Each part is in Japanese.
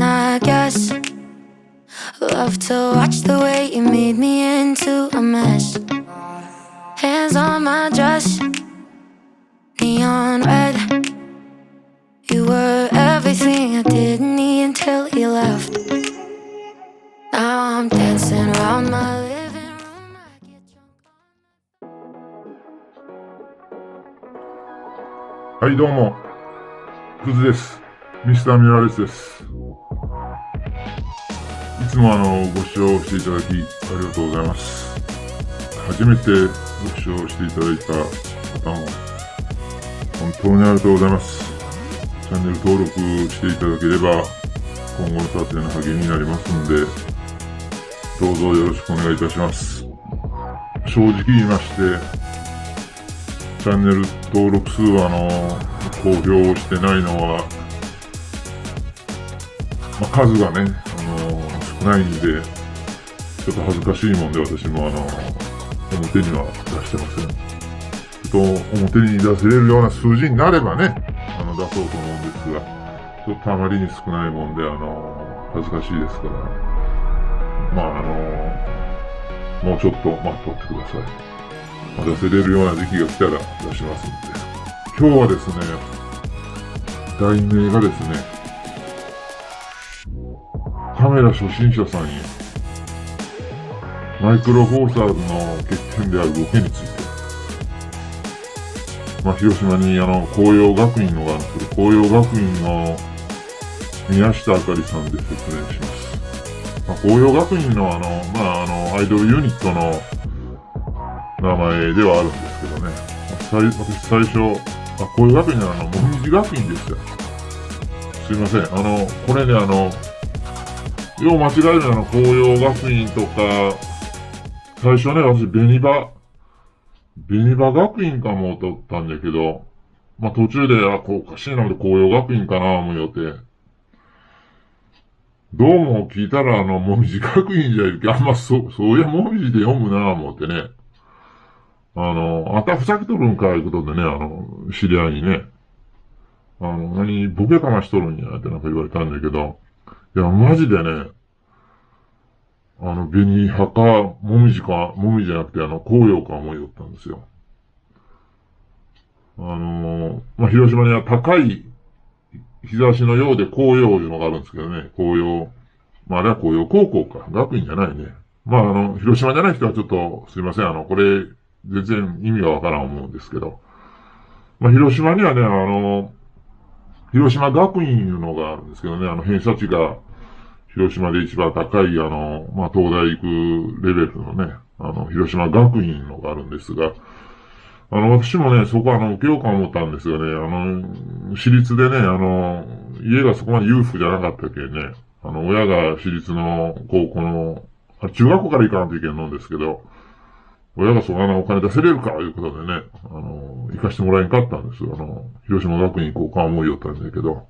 I guess. Love to watch the way you made me into a mess. Hands on my dress, neon red. You were everything I didn't need until you left. Now I'm dancing around my living room. I get drunk on はい、どうも、クズです。ミスターミラーレスです。いつもご視聴していただきありがとうございます。初めてご視聴していただいた方も本当にありがとうございます。チャンネル登録していただければ今後の撮影の励みになりますので、どうぞよろしくお願いいたします。正直言いまして、チャンネル登録数は公表してないのは、数がね、少ないんで、ちょっと恥ずかしいもんで私も表には出してません。ちょっと表に出せれるような数字になればね、出そうと思うんですが、ちょっとあまりに少ないもんで、恥ずかしいですから、もうちょっと待っとってください。出せれるような時期が来たら出しますんで。今日はですね、題名がですね、カメラ初心者さんへ、マイクロフォーサーズの欠点であるボケについて、広島に紅葉学院のがあるんですけど、紅葉学院の宮下あかりさんで説明します。紅葉学院のアイドルユニットの名前ではあるんですけどね。私最初、紅葉学院のもみじ学院ですよ。すいません。これねよう間違える紅葉学院とか、最初ね、私、紅場学院かもとったんだけど、途中で、おかしいなので紅葉学院かな思うよって。どうも聞いたらもみじ学院じゃいけあんまそういやもみじで読むな思ってね。あたふざけとるんかいうことでね、知り合いにね。ボケかましとるんやってなんか言われたんだけど、いや、マジでね、紅葉か、もみじじゃなくて紅葉か思いよったんですよ。広島には高い日差しのようで紅葉いうのがあるんですけどね、紅葉。あれは紅葉高校か、学院じゃないね。広島じゃない人はちょっと、すいません、これ、全然意味がわからん思うんですけど。広島にはね、広島学院いうのがあるんですけどね、偏差値が、広島で一番高い、東大行くレベルのね、広島学院のがあるんですが、私もね、そこ受けようか思ったんですがね、私立でね、家がそこまで裕福じゃなかったけね、親が私立の高校の、中学校から行かないといけんのんですけど、親がそこお金出せれるか、いうことでね、行かしてもらえんかったんです。広島学院行こうか思いよったんだけど、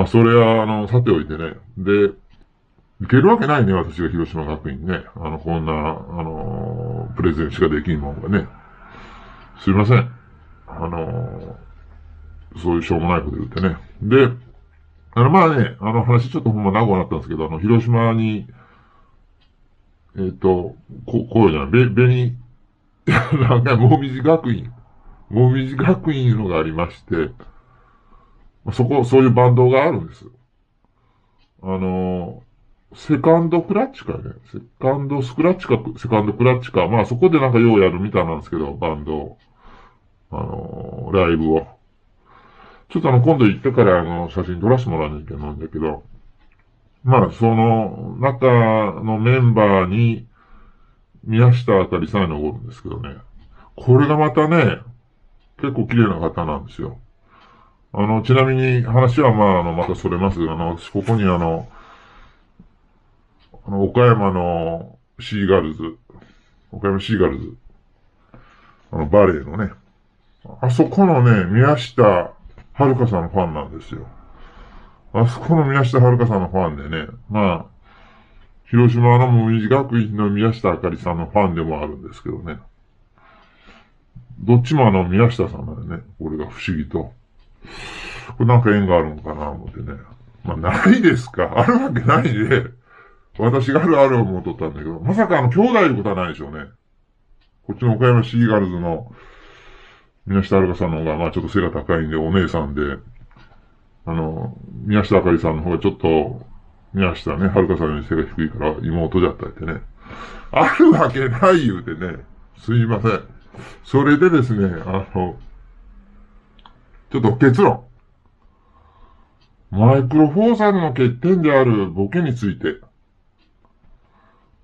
それは、さておいてね。で、行けるわけないね、私が広島学院ね。こんな、プレゼンしかできんもんがね。すいません。そういうしょうもないこと言ってね。で、話ちょっとほんま長くなったんですけど、広島に、こうじゃない、もみじ学院いうのがありまして、そういうバンドがあるんです。セカンドクラッチかね。セカンドスクラッチか、セカンドクラッチか。そこでなんかようやるみたいなんですけど、バンド、ライブを。ちょっと今度行ってから写真撮らせてもらわなきゃいけないんだけど、その中のメンバーに、宮下あかりさんいうのがおるんですけどね。これがまたね、結構綺麗な方なんですよ。ちなみに話はまたそれますが、私ここに岡山シーガルズ、バレエのね、あそこのね、宮下遥さんのファンなんですよ。あそこの宮下遥さんのファンでね、広島のもみじ学院の宮下あかりさんのファンでもあるんですけどね。どっちも宮下さんなんでね、これが不思議と。これなんか縁があるのかな思ってね。まあ、ないですか。あるわけないで、私がある思うとったんだけど、まさか兄弟いることはないでしょうね。こっちの岡山シーガルズの、宮下遥さんの方が、まあちょっと背が高いんで、お姉さんで、宮下あかりさんの方がちょっと、宮下ね、遥さんより背が低いから妹じゃったってね。あるわけない言うてね。すいません。それでですね、ちょっと結論。マイクロフォーサルの欠点であるボケについて。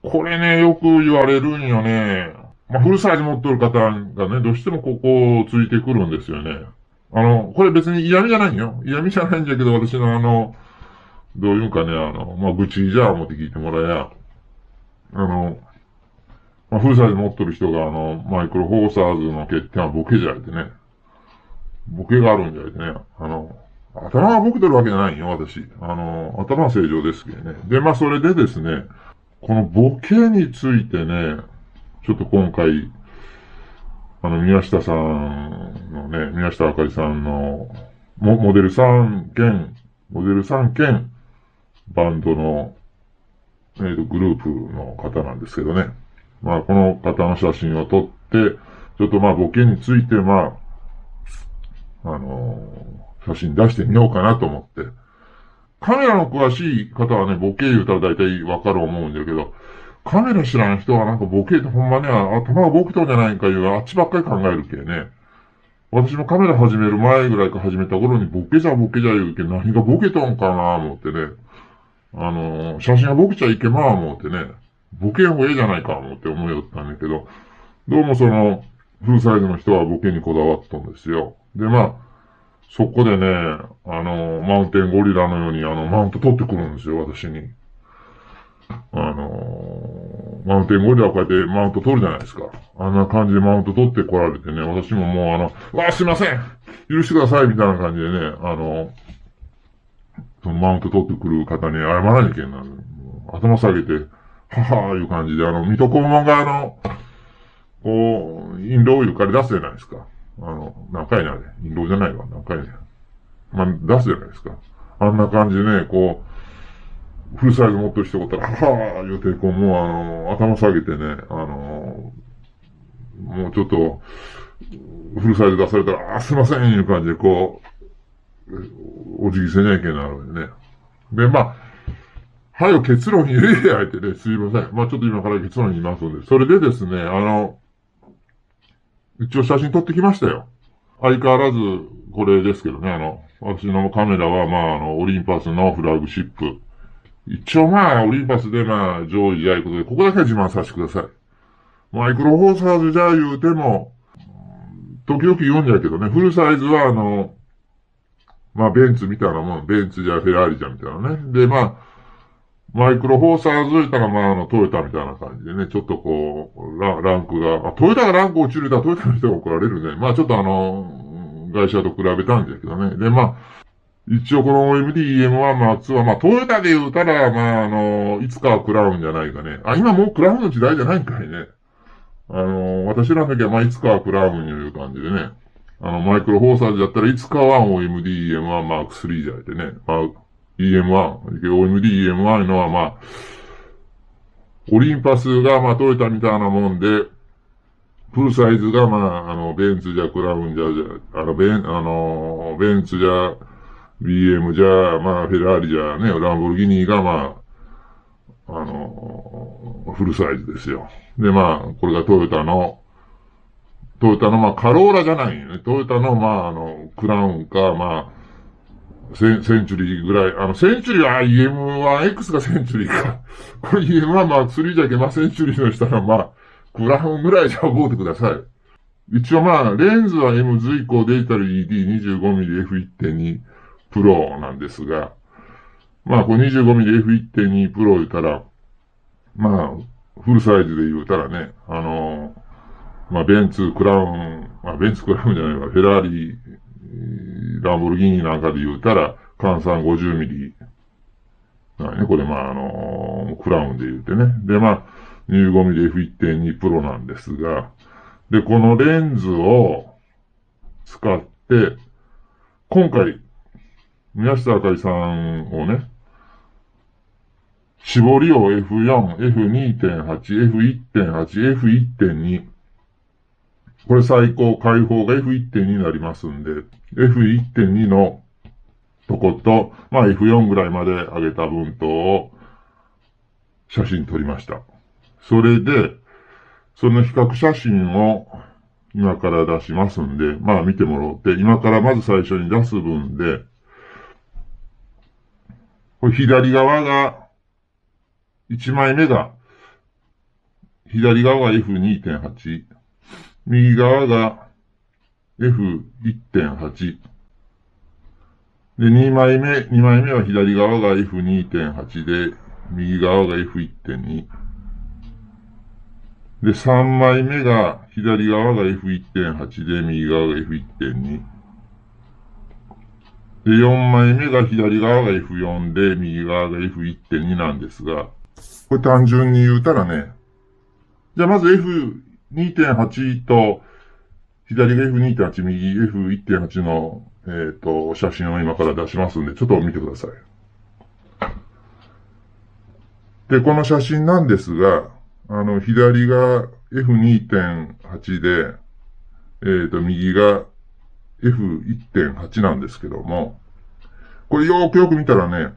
これね、よく言われるんよね。まあ、フルサイズ持ってる方がね、どうしてもここをついてくるんですよね。これ別に嫌味じゃないよ。嫌味じゃないんだけど、私のどういうんかね、まあ、愚痴じゃあ思って聞いてもらえや。まあ、フルサイズ持ってる人がマイクロフォーサーズの欠点はボケじゃいてね。ボケがあるんじゃいてね。頭がボケてるわけじゃないよ、私。頭は正常ですけどね。で、まあ、それでですね、このボケについてね、ちょっと今回、宮下さんのね、宮下あかりさんの、モデル3兼、バンドの、グループの方なんですけどね。まあ、この方の写真を撮って、ちょっとまあ、ボケについて、まあ、写真出してみようかなと思って。カメラの詳しい方はね、ボケ言うたら大体わかる思うんだけど、カメラ知らん人はなんかボケってほんまね、頭がボケとんじゃないんかいう、あっちばっかり考えるけね。私もカメラ始める前ぐらいか始めた頃にボケじゃ言うけ何がボケとんかな思ってね。写真がボケちゃいけまあ思ってね。ボケん方がええじゃないか思って思いよったんだけど、どうもフルサイズの人はボケにこだわったんですよ。で、まあ、そこでね、マウンテンゴリラのようにマウント取ってくるんですよ、私に。マウンテンゴリラはこうやってマウント取るじゃないですか。あんな感じでマウント取って来られてね、私ももうすいません許してくださいみたいな感じでね、そのマウント取ってくる方に謝らなきゃいけない。頭下げて、ははーいう感じで、水戸黄門がこう、インドオイルから出すじゃないですか。何回ねあれ。インドじゃないわ、何回ね。まあ、出すじゃないですか。あんな感じでね、こう、フルサイズ持ってる人がおったら、はぁー言うて、こう、もう頭下げてね、もうちょっと、フルサイズ出されたら、すいませんいう感じで、こう、お辞儀せにゃいけないのでね。で、まあ、はよ結論言えやいてね、すいません。まあちょっと今から結論言いますので。それでですね、一応写真撮ってきましたよ。相変わらず、これですけどね、私のカメラは、まあオリンパスのフラグシップ。一応まあ、オリンパスでまあ、上位やいうことで、ここだけは自慢させてください。マイクロフォーサーズじゃ言うても、時々言うんじゃけどね、フルサイズはまあ、ベンツみたいなもん、ベンツじゃフェラーリじゃみたいなね。で、まあ、マイクロフォーサーズ言ったら、まあ、トヨタみたいな感じでね、ちょっとこう、ランクが、トヨタがランク落ちるとトヨタの人が怒られるね。まあ、ちょっと会社と比べたんだけどね。で、まあ、一応この OMD-EM1M2 は、まあ、トヨタで言うたら、まあ、いつかはクラウンじゃないかね。今もうクラウンの時代じゃないんかいね。私らの時は、まあ、いつかはクラウンいう感じでね。マイクロフォーサーズだったらいつかは OMD-EM1M3 じゃいてね。まあ、EM1。OMD-EM1 のはまあ、オリンパスがまあトヨタみたいなもんで、フルサイズがまあ、ベンツじゃクラウンじゃ、ベンツじゃ、BM じゃ、まあ、フェラーリじゃね、ランボルギニーがまあ、フルサイズですよ。でまあ、これがトヨタのまあ、カローラじゃないよね。トヨタのまあ、クラウンか、まあ、センチュリーぐらい。センチュリーは EM1X がセンチュリーか。これ EM1 まあ3じゃけまあセンチュリーのしたらまあ、クラウンぐらいじゃ覚えてください。一応まあ、レンズは M 随行デジタル ED25mm F1.2 プロなんですが、まあ、これ 25mm F1.2 プロ言ったら、まあ、フルサイズで言うたらね、まあ、ベンツクラウンじゃないわ、フェラーリ、ランボルギーニなんかで言うたら、換算50ミリ。ね、これまあクラウンで言うてね。でまあ、25ミリ F1.2 プロなんですが、で、このレンズを使って、今回、宮下あかりさんをね、絞りを F4、F2.8、F1.8、F1.2。これ最高、開放が F1.2 になりますんで、F1.2 のとこと、まあ F4 ぐらいまで上げた分とを写真撮りました。それで、その比較写真を今から出しますんで、まあ見てもらおうって、今からまず最初に出す分で、これ左側が、1枚目が、左側が F2.8、右側が F1.8、で、2枚目は左側が F2.8 で、右側が F1.2。で、3枚目が、左側が F1.8 で、右側が F1.2。で、4枚目が左側が F4 で、右側が F1.2 なんですが、これ単純に言うたらね、じゃあまず F2.8 と、左が F2.8、右 F1.8 の、写真を今から出しますんで、ちょっと見てください。で、この写真なんですが、左が F2.8 で、右が F1.8 なんですけども、これよーくよく見たらね、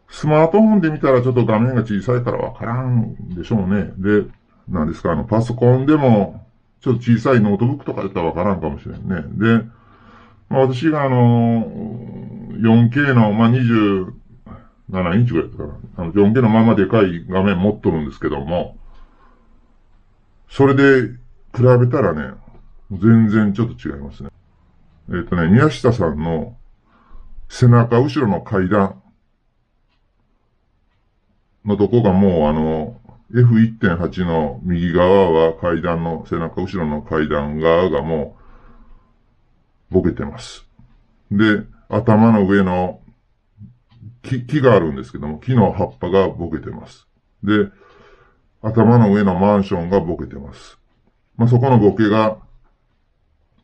スマートフォンで見たらちょっと画面が小さいからわからんでしょうね。で、なんですか、パソコンでも、ちょっと小さいノートブックとかだったらわからんかもしれんね。で、まあ、私が4K の、まあ、27インチぐらいですかな。4K のままでかい画面持っとるんですけども、それで比べたらね、全然ちょっと違いますね。宮下さんの背中後ろの階段のとこがもうF1.8 の右側は階段の背中後ろの階段側がもうボケてます。で、頭の上の木があるんですけども、木の葉っぱがボケてます。で、頭の上のマンションがボケてます。まあ、そこのボケが、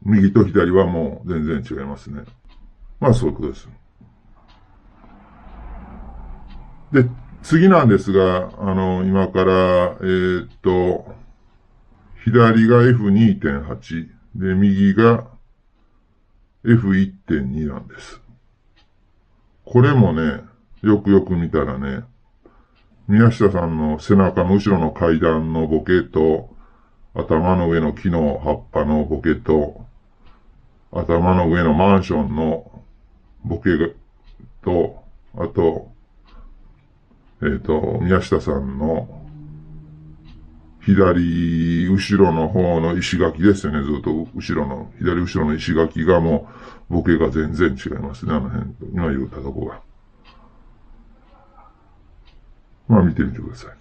右と左はもう全然違いますね。まあ、そういうことです。で、次なんですが、今から、左が F2.8 で、右が F1.2 なんです。これもね、よくよく見たらね、宮下さんの背中の後ろの階段のボケと、頭の上の木の葉っぱのボケと、頭の上のマンションのボケと、あと、宮下さんの左後ろの方の石垣ですよね。ずっと左後ろの石垣がもうボケが全然違いますね。あの辺と。今言ったとこが。まあ見てみてください。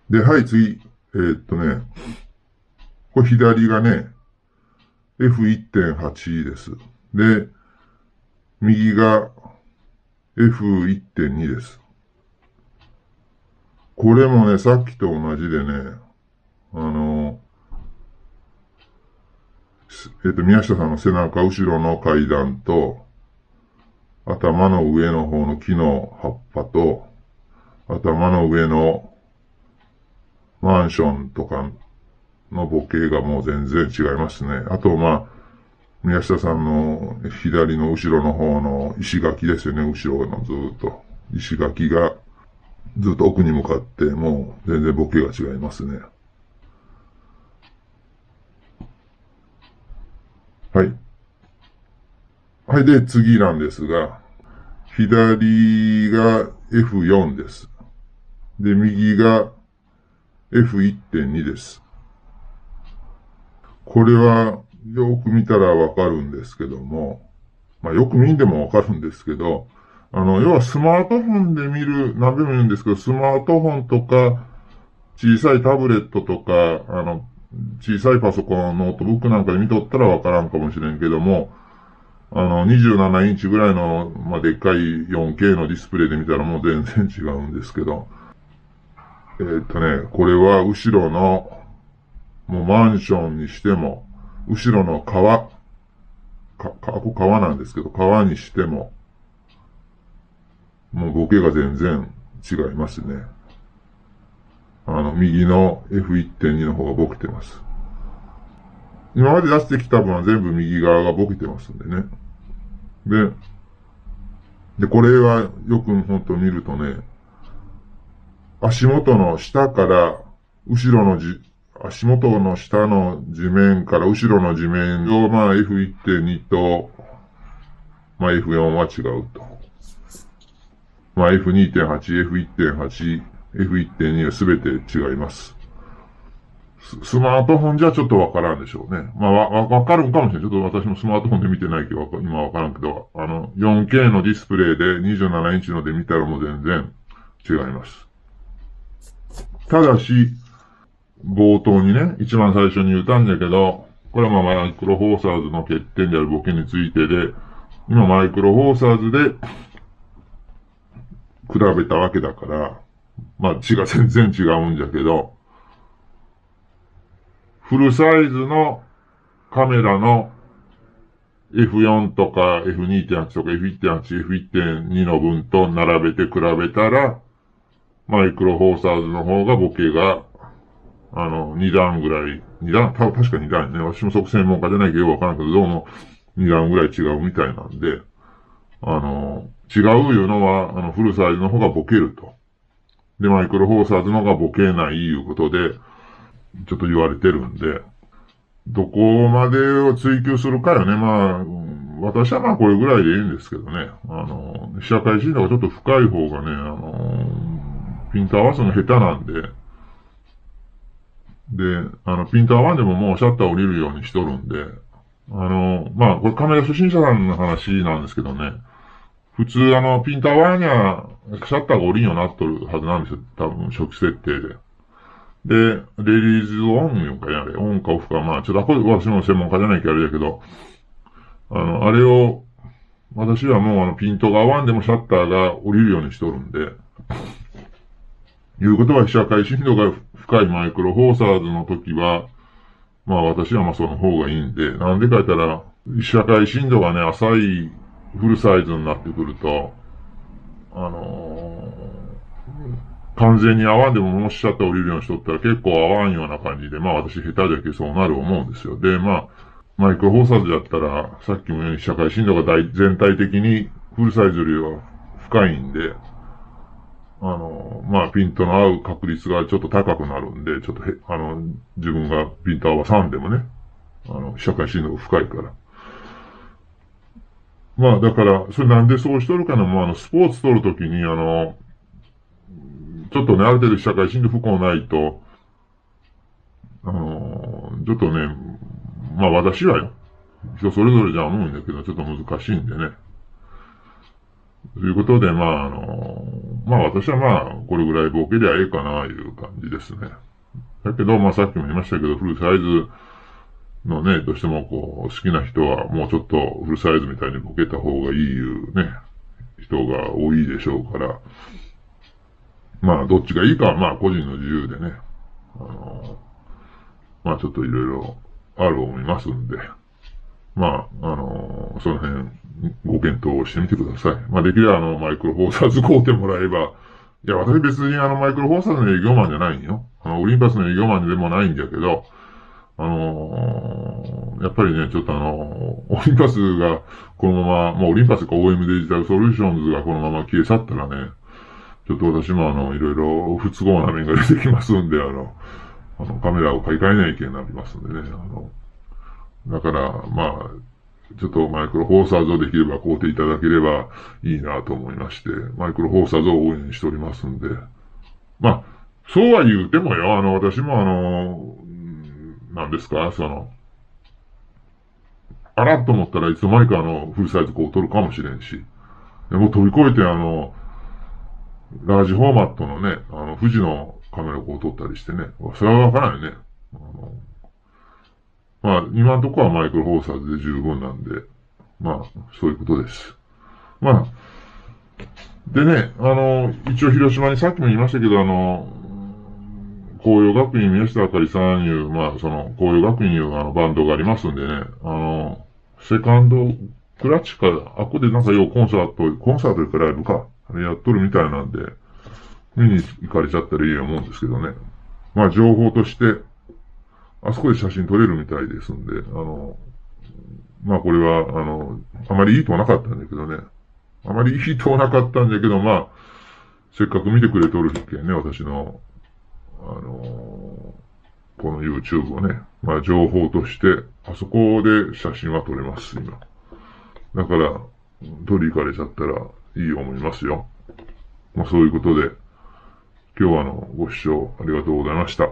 で、はい、次。これ左がね、F1.8 です。で、右が F1.2 です。これもね、さっきと同じでね、宮下さんの背中後ろの階段と、頭の上の方の木の葉っぱと、頭の上のマンションとかのボケがもう全然違いますね。あと、まあ、宮下さんの左の後ろの方の石垣ですよね。後ろのずっと。石垣がずっと奥に向かってもう全然ボケが違いますね。はい。はい。で、次なんですが、左が F4 です。で、右が F1.2 です。これはよく見たらわかるんですけども、まあよく見んでもわかるんですけど、要はスマートフォンで見る、何べも言うんですけど、スマートフォンとか、小さいタブレットとか、小さいパソコン、ノートブックなんかで見とったらわからんかもしれんけども、27インチぐらいの、でっかい 4K のディスプレイで見たらもう全然違うんですけど、これは後ろの、もうマンションにしても、後ろの川なんですけど、川にしても、もうボケが全然違いますね。右の F1.2 の方がボケてます。今まで出してきた分は全部右側がボケてますんでね。で、これはよくほんと見るとね、足元の下から、足元の下の地面から後ろの地面を、F1.2 と、F4 は違うと。F2.8、F1.8、F1.2 はすべて違います。スマートフォンじゃちょっとわからんでしょうね。わかるんかもしれない。ちょっと私もスマートフォンで見てないけど、今わからんけど、4K のディスプレイで27インチので見たらもう全然違います。ただし、冒頭にね、一番最初に言ったんだけど、これはマイクロフォーサーズの欠点であるボケについてで、今マイクロフォーサーズで比べたわけだから、全然違うんだけど、フルサイズのカメラの F4 とか F2.8 とか F1.8、F1.2 の分と並べて比べたら、マイクロフォーサーズの方がボケが、2段ぐらい、確か2段ね。私も専門家じゃないけどよくわからんけど、どうも2段ぐらい違うみたいなんで、違ういうのは、フルサイズの方がボケると。で、マイクロフォーサーズの方がボケないいうことで、ちょっと言われてるんで、どこまでを追求するかよね。私はこれぐらいでいいんですけどね。被写界深度がちょっと深い方がね、ピント合わすの下手なんで、ピント合わんでももうシャッター降りるようにしとるんで、これカメラ初心者さんの話なんですけどね、普通ピント合わんには、シャッターが降りんようになっとるはずなんですよ。多分、初期設定で。で、レリーズオンいうかね、あれ、オンかオフか、ちょっとこれ私も専門家じゃないけどあれだけど、あれを、私はもうピントが合わんでもシャッターが降りるようにしとるんで、いうことは被写界深度が深いマイクロフォーサーズの時は、私はその方がいいんで、なんでか言ったら、被写界深度がね、浅いフルサイズになってくると、完全に合わんでももしシャッター降りるようにしとったら結構合わんような感じで、私下手じゃけそうなる思うんですよ。で、マイクロフォーサーズだったら、さっきも言うように被写界深度が全体的にフルサイズよりは深いんで、ピントの合う確率がちょっと高くなるんで、ちょっと自分がピント合わさんでもね、被写界深度が深いから。だから、それなんでそうしとるかのスポーツ撮るときに、ちょっとね、ある程度被写界深度不幸ないと、ちょっとね、私はよ、人それぞれじゃ思うんだけど、ちょっと難しいんでね。ということで、私はこれぐらいボケりゃええかな、いう感じですね。だけど、さっきも言いましたけど、フルサイズのね、どうしても好きな人は、もうちょっとフルサイズみたいにボケた方がいいいうね、人が多いでしょうから、どっちがいいかは、個人の自由でね、ちょっといろいろある思いますんで、その辺、ご検討してみてください。できればマイクロフォーサーズ買うてもらえば、いや、私別にマイクロフォーサーズの営業マンじゃないんよ。オリンパスの営業マンでもないんだけど、やっぱりね、ちょっとオリンパスがこのまま、オリンパスか OM デジタルソリューションズがこのまま消え去ったらね、ちょっと私もいろいろ不都合な面が出てきますんで、カメラを買い替えないといけなりますんでね、だから、ちょっとマイクロフォーサーズをできれば買うていただければいいなと思いまして、マイクロフォーサーズを応援しておりますんで。そうは言うてもよ、私も何ですか、あらっと思ったらいつの間にかフルサイズこう撮るかもしれんし、でも飛び越えてラージフォーマットのね、富士のカメラをこう撮ったりしてね、それはわからないね。まあ、今のところはマイクロフォーサーズで十分なんで、まあ、そういうことです。まあ、でね、一応広島にさっきも言いましたけど、紅葉学院宮下あかりさんいう、まあ、その、紅葉学院いうバンドがありますんでね、セカンドクラッチか、あこでなんかコンサートいうかライブか、あれやっとるみたいなんで、見に行かれちゃったらいいと思うんですけどね。まあ、情報として、あそこで写真撮れるみたいですんで、まあこれは、あまりいいとはなかったんだけどね。あまりいいとはなかったんだけど、まあ、せっかく見てくれとるけんね、私の、この YouTube をね。まあ情報として、あそこで写真は撮れます、今。だから、撮り行かれちゃったらいい思いますよ。まあそういうことで、今日はご視聴ありがとうございました。